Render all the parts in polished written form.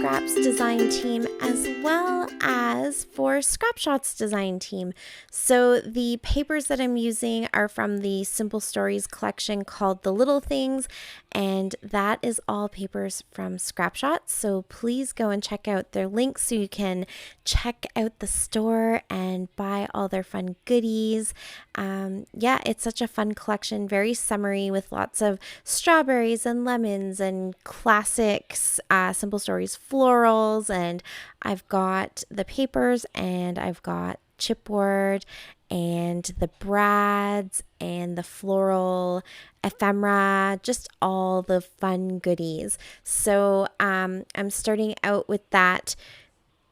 Scraps design team as well as for Scrapshot's design team. So the papers that I'm using are from the Simple Stories collection called The Little Things, and that is all papers from Scrapshot. So please go and check out their links so you can check out the store and buy all their fun goodies. Yeah, it's such a fun collection, very summery with lots of strawberries and lemons and classics, Simple Stories florals, and I've got the papers and I've got chipboard and the brads and the floral ephemera, just all the fun goodies. So I'm starting out with that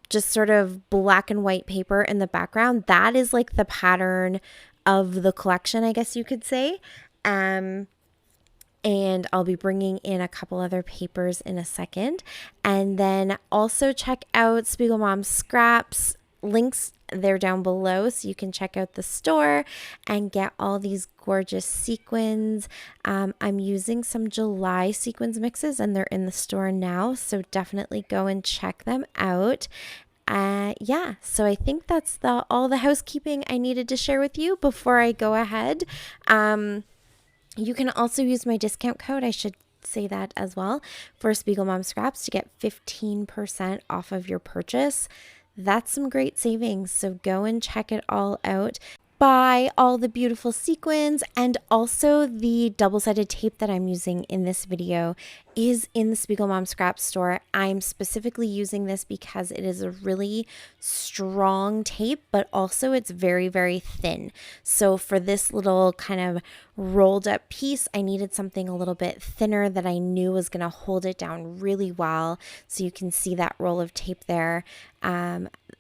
just sort of black and white paper in the background. That is like the pattern of the collection, I guess you could say. And I'll be bringing in a couple other papers in a second. And then also check out Spiegel Mom Scraps. Links, they're down below, so you can check out the store and get all these gorgeous sequins. I'm using some July sequins mixes and they're in the store now, so definitely go and check them out. Yeah, so I think that's all the housekeeping I needed to share with you before I go ahead. You can also use my discount code, I should say that as well, for Spiegel Mom Scraps to get 15% off of your purchase. That's some great savings, so go and check it all out. Buy all the beautiful sequins, and also the double-sided tape that I'm using in this video is in the Spiegel Mom Scraps store. I'm specifically using this because it is a really strong tape, but also it's very, very thin. So for this little kind of rolled up piece, I needed something a little bit thinner that I knew was going to hold it down really well. So you can see that roll of tape there.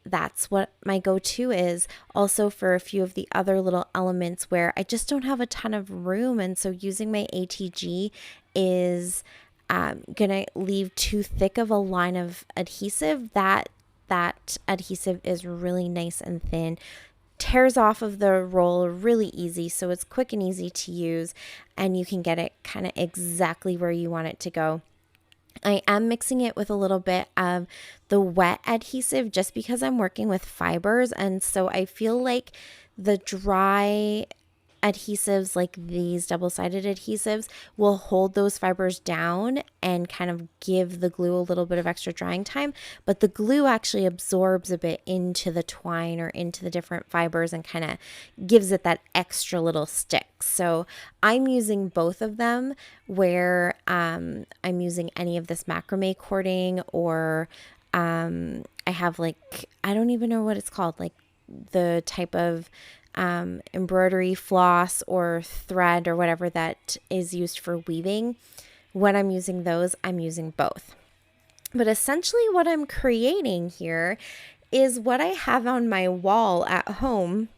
That's what my go-to is. Also for a few of the other little elements where I just don't have a ton of room, and so using my ATG is gonna leave too thick of a line of adhesive. That adhesive is really nice and thin, tears off of the roll really easy, so it's quick and easy to use, and you can get it kind of exactly where you want it to go. I am mixing it with a little bit of the wet adhesive just because I'm working with fibers, and so I feel like the dry adhesives, like these double-sided adhesives, will hold those fibers down and kind of give the glue a little bit of extra drying time, but the glue actually absorbs a bit into the twine or into the different fibers and kind of gives it that extra little stick. So I'm using both of them where I'm using any of this macrame cording, or I have like, I don't even know what it's called, like the type of embroidery floss or thread or whatever that is used for weaving. When I'm using those, I'm using both. But essentially what I'm creating here is what I have on my wall at home,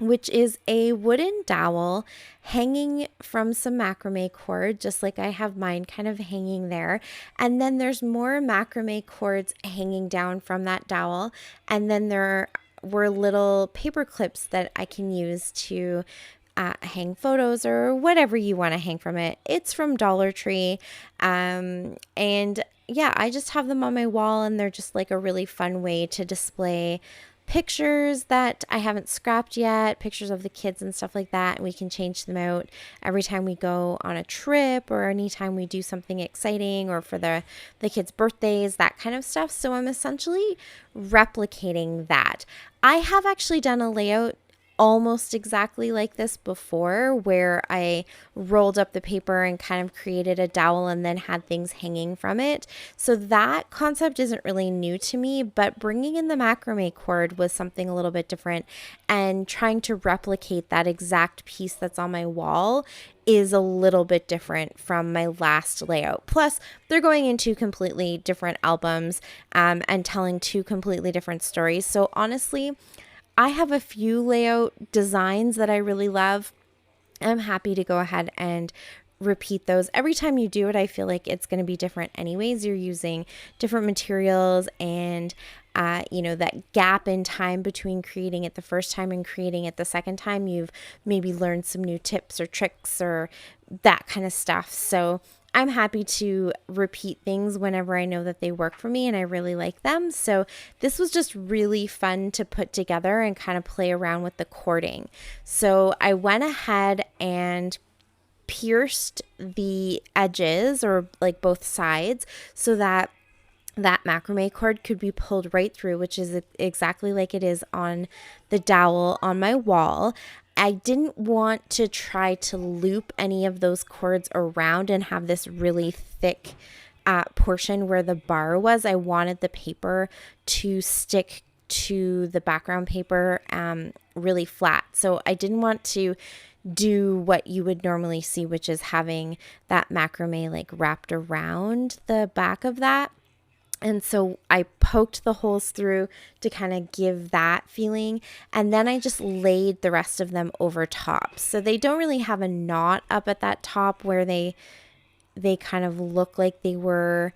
which is a wooden dowel hanging from some macrame cord, just like I have mine kind of hanging there. And then there's more macrame cords hanging down from that dowel. And then there were little paper clips that I can use to hang photos or whatever you want to hang from it. It's from Dollar Tree. And yeah, I just have them on my wall, and they're just like a really fun way to display pictures that I haven't scrapped yet, pictures of the kids and stuff like that, and we can change them out every time we go on a trip or anytime we do something exciting, or for the kids' birthdays, that kind of stuff. So I'm essentially replicating that. I have actually done a layout almost exactly like this before, where I rolled up the paper and kind of created a dowel and then had things hanging from it. So that concept isn't really new to me, but bringing in the macrame cord was something a little bit different, and trying to replicate that exact piece that's on my wall is a little bit different from my last layout. Plus, they're going into completely different albums and telling two completely different stories. So honestly, I have a few layout designs that I really love. I'm happy to go ahead and repeat those. Every time you do it, I feel like it's going to be different anyways. You're using different materials, and that gap in time between creating it the first time and creating it the second time, you've maybe learned some new tips or tricks or that kind of stuff. So I'm happy to repeat things whenever I know that they work for me and I really like them. So this was just really fun to put together and kind of play around with the cording. So I went ahead and pierced the edges, or like both sides, so that macrame cord could be pulled right through, which is exactly like it is on the dowel on my wall. I didn't want to try to loop any of those cords around and have this really thick portion where the bar was. I wanted the paper to stick to the background paper really flat. So I didn't want to do what you would normally see, which is having that macrame like wrapped around the back of that. And so I poked the holes through to kind of give that feeling. And then I just laid the rest of them over top. So they don't really have a knot up at that top where they kind of look like they were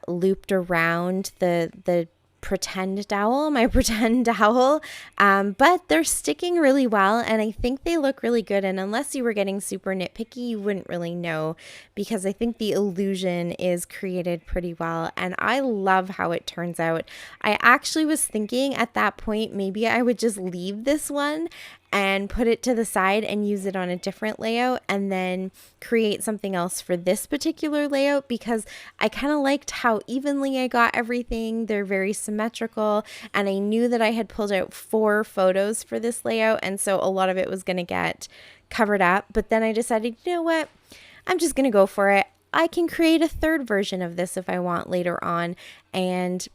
looped around the pretend dowel, my pretend dowel, but they're sticking really well, and I think they look really good. And unless you were getting super nitpicky, you wouldn't really know, because I think the illusion is created pretty well, and I love how it turns out. I actually was thinking at that point maybe I would just leave this one and put it to the side and use it on a different layout, and then create something else for this particular layout, because I kind of liked how evenly I got everything. They're very symmetrical, and I knew that I had pulled out 4 photos for this layout, and so a lot of it was going to get covered up. But then I decided, you know what? I'm just going to go for it. I can create a third version of this if I want later on, and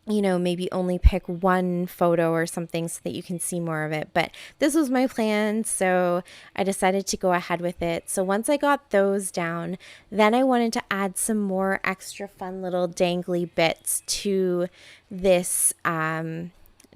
maybe only pick one photo or something so that you can see more of it. But this was my plan, so I decided to go ahead with it. So once I got those down, then I wanted to add some more extra fun little dangly bits to this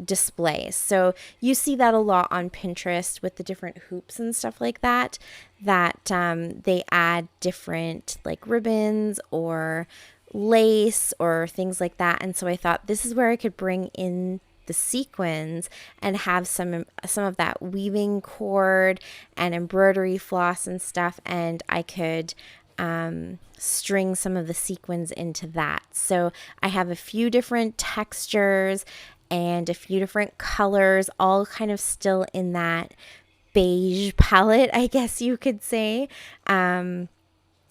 display. So you see that a lot on Pinterest with the different hoops and stuff like that, they add different like ribbons or lace or things like that. And so I thought this is where I could bring in the sequins and have some of that weaving cord and embroidery floss and stuff, and I could string some of the sequins into that. So I have a few different textures and a few different colors, all kind of still in that beige palette, I guess you could say.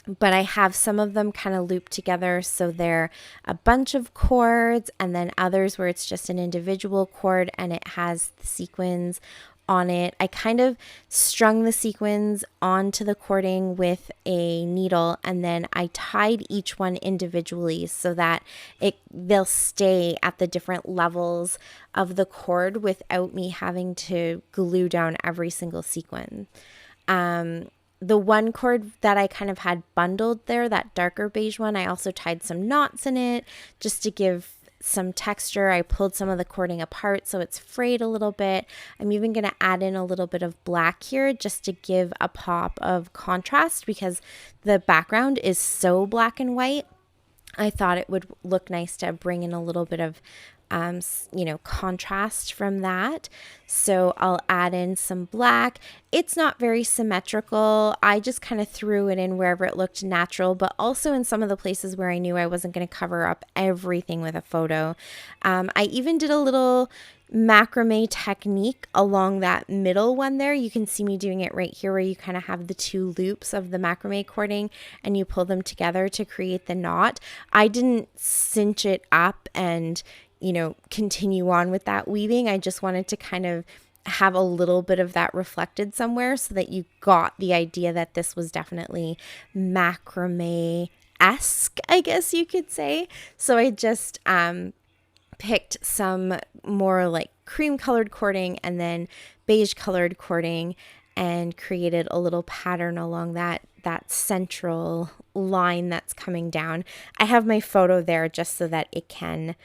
But I have some of them kind of looped together, so they're a bunch of cords, and then others where it's just an individual cord and it has the sequins on it. I kind of strung the sequins onto the cording with a needle, and then I tied each one individually so that they'll stay at the different levels of the cord without me having to glue down every single sequin. The one cord that I kind of had bundled there, that darker beige one, I also tied some knots in it just to give some texture. I pulled some of the cording apart so it's frayed a little bit. I'm even going to add in a little bit of black here just to give a pop of contrast, because the background is so black and white. I thought it would look nice to bring in a little bit of contrast from that. So I'll add in some black. It's not very symmetrical. I just kind of threw it in wherever it looked natural, but also in some of the places where I knew I wasn't going to cover up everything with a photo. I even did a little macrame technique along that middle one there. You can see me doing it right here, where you kind of have the 2 loops of the macrame cording and you pull them together to create the knot. I didn't cinch it up and continue on with that weaving. I just wanted to kind of have a little bit of that reflected somewhere so that you got the idea that this was definitely macrame-esque, I guess you could say. So I just picked some more like cream colored cording and then beige colored cording and created a little pattern along that central line that's coming down. I have my photo there just so that it can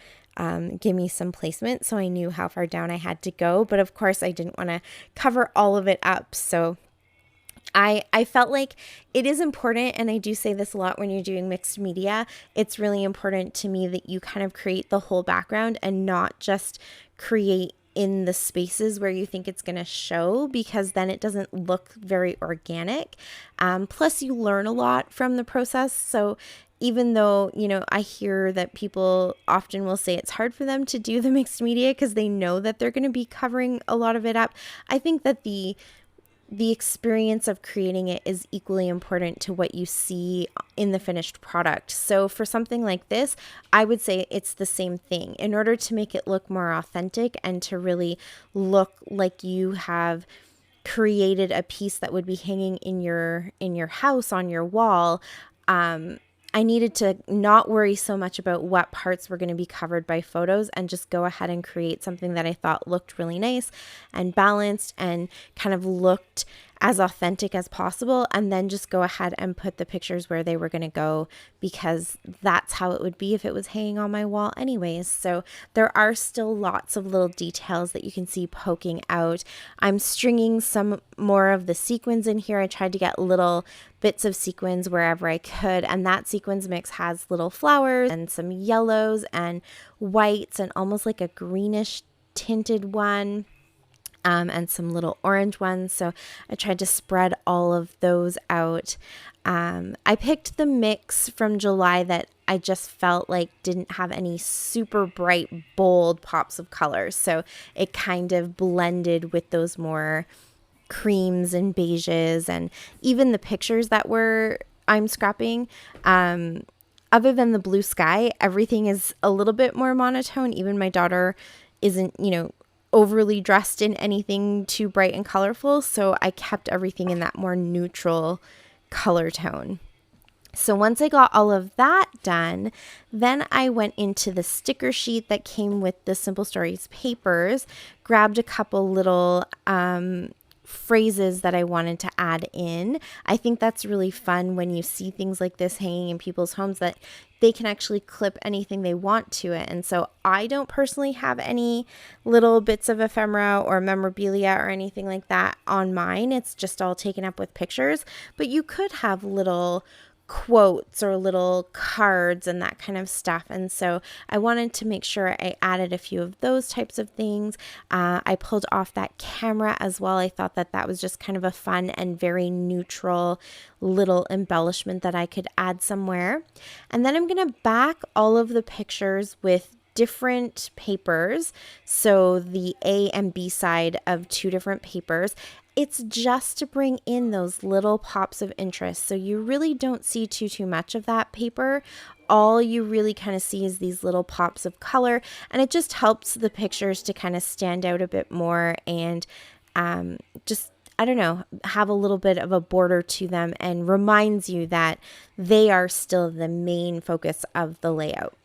give me some placement, so I knew how far down I had to go. But of course I didn't want to cover all of it up, so I felt like it is important, and I do say this a lot when you're doing mixed media, it's really important to me that you kind of create the whole background and not just create in the spaces where you think it's going to show, because then it doesn't look very organic. Plus, you learn a lot from the process. So even though, I hear that people often will say it's hard for them to do the mixed media because they know that they're going to be covering a lot of it up, I think that the experience of creating it is equally important to what you see in the finished product. So for something like this, I would say it's the same thing. In order to make it look more authentic and to really look like you have created a piece that would be hanging in your house on your wall, I needed to not worry so much about what parts were going to be covered by photos and just go ahead and create something that I thought looked really nice and balanced and kind of looked as authentic as possible, and then just go ahead and put the pictures where they were going to go, because that's how it would be if it was hanging on my wall anyways. So there are still lots of little details that you can see poking out. I'm stringing some more of the sequins in here. I tried to get little bits of sequins wherever I could, and that sequins mix has little flowers and some yellows and whites and almost like a greenish tinted one. And some little orange ones. So I tried to spread all of those out. I picked the mix from July that I just felt like didn't have any super bright, bold pops of colors. So it kind of blended with those more creams and beiges, and even the pictures that I'm scrapping. Other than the blue sky, everything is a little bit more monotone. Even my daughter isn't, overly dressed in anything too bright and colorful, so I kept everything in that more neutral color tone. So once I got all of that done, then I went into the sticker sheet that came with the Simple Stories papers, grabbed a couple little phrases that I wanted to add in. I think that's really fun when you see things like this hanging in people's homes, that they can actually clip anything they want to it. And so I don't personally have any little bits of ephemera or memorabilia or anything like that on mine. It's just all taken up with pictures, but you could have little quotes or little cards and that kind of stuff. And so I wanted to make sure I added a few of those types of things. I pulled off that camera as well. I thought that was just kind of a fun and very neutral little embellishment that I could add somewhere. And then I'm going to back all of the pictures with different papers. So the A and B side of two different papers. It's just to bring in those little pops of interest. So you really don't see too much of that paper. All you really kind of see is these little pops of color, and it just helps the pictures to kind of stand out a bit more and just, I don't know, have a little bit of a border to them, and reminds you that they are still the main focus of the layout.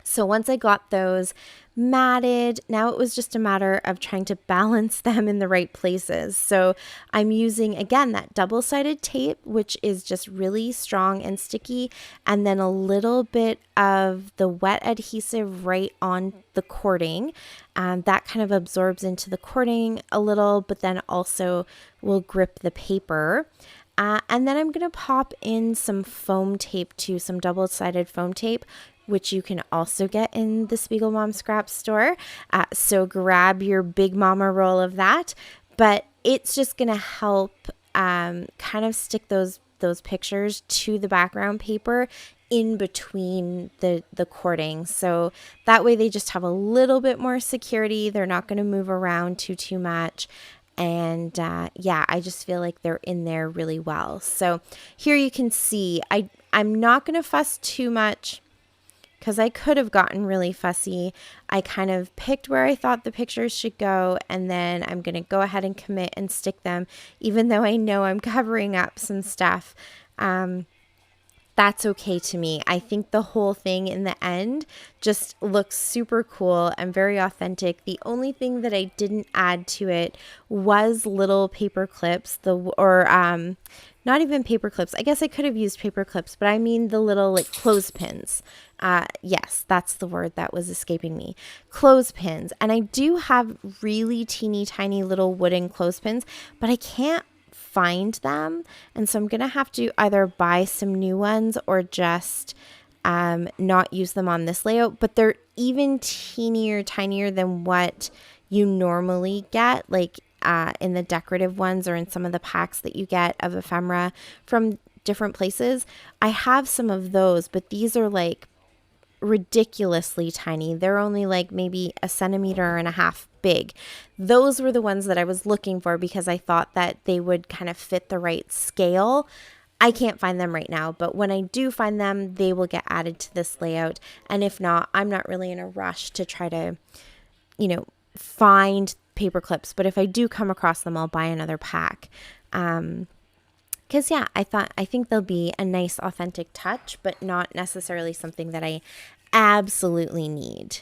So once I got those matted, now it was just a matter of trying to balance them in the right places. So I'm using, again, that double-sided tape, which is just really strong and sticky, and then a little bit of the wet adhesive right on the cording. That kind of absorbs into the cording a little, but then also will grip the paper. And then I'm going to pop in some foam tape too, some double-sided foam tape, which you can also get in the Spiegel Mom Scraps store. So grab your Big Mama roll of that. But it's just going to help kind of stick those pictures to the background paper in between the cording. So that way they just have a little bit more security. They're not going to move around too much. And I just feel like they're in there really well. So here you can see, I'm not going to fuss too much, because I could have gotten really fussy. I kind of picked where I thought the pictures should go, and then I'm going to go ahead and commit and stick them, even though I know I'm covering up some stuff. That's okay to me. I think the whole thing in the end just looks super cool and very authentic. The only thing that I didn't add to it was little paper clips, not even paper clips. I guess I could have used paper clips, but I mean the little like clothespins. Yes, that's the word that was escaping me. Clothespins. And I do have really teeny tiny little wooden clothespins, but I can't find them. And so I'm going to have to either buy some new ones or just not use them on this layout. But they're even tinier than what you normally get, like in the decorative ones or in some of the packs that you get of ephemera from different places. I have some of those, but these are like ridiculously tiny. They're only like maybe 1.5 centimeters big. Those were the ones that I was looking for because I thought that they would kind of fit the right scale. I can't find them right now, but when I do find them, they will get added to this layout. And if not, I'm not really in a rush to try to, find paper clips. But if I do come across them, I'll buy another pack. Because I think they'll be a nice authentic touch, but not necessarily something that I absolutely need.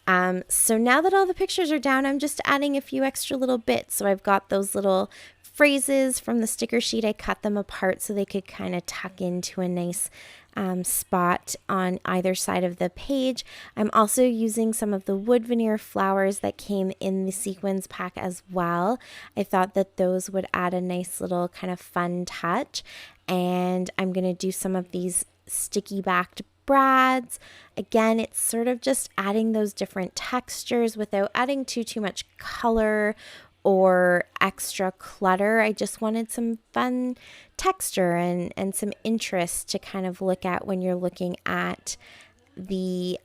So now that all the pictures are down, I'm just adding a few extra little bits. So I've got those little phrases from the sticker sheet. I cut them apart so they could kind of tuck into a nice spot on either side of the page. I'm also using some of the wood veneer flowers that came in the sequins pack as well. I thought that those would add a nice little kind of fun touch. And I'm going to do some of these sticky backed brads. Again, it's sort of just adding those different textures without adding too much color or extra clutter. I just wanted some fun texture and some interest to kind of look at when you're looking at the,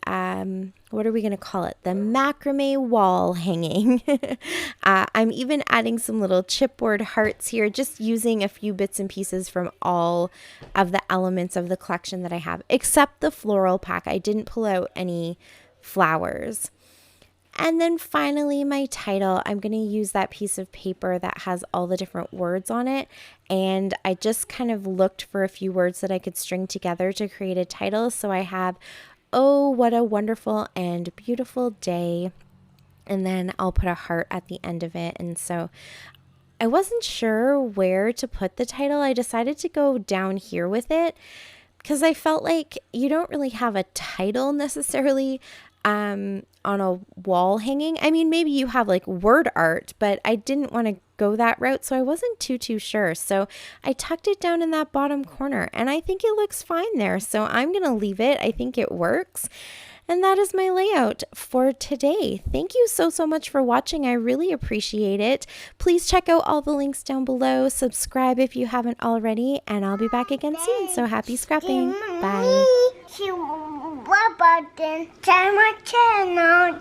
what are we going to call it? The macrame wall hanging. I'm even adding some little chipboard hearts here, just using a few bits and pieces from all of the elements of the collection that I have, except the floral pack. I didn't pull out any flowers. And then finally, my title, I'm going to use that piece of paper that has all the different words on it. And I just kind of looked for a few words that I could string together to create a title. So I have, "Oh, what a wonderful and beautiful day." And then I'll put a heart at the end of it. And so I wasn't sure where to put the title. I decided to go down here with it because I felt like you don't really have a title necessarily on a wall hanging. I mean, maybe you have like word art, but I didn't want to go that route, so I wasn't too sure. So I tucked it down in that bottom corner, and I think it looks fine there. So I'm going to leave it. I think it works. And that is my layout for today. Thank you so much for watching. I really appreciate it. Please check out all the links down below. Subscribe if you haven't already, and I'll be back again soon. So happy scrapping. Bye. What about the channel?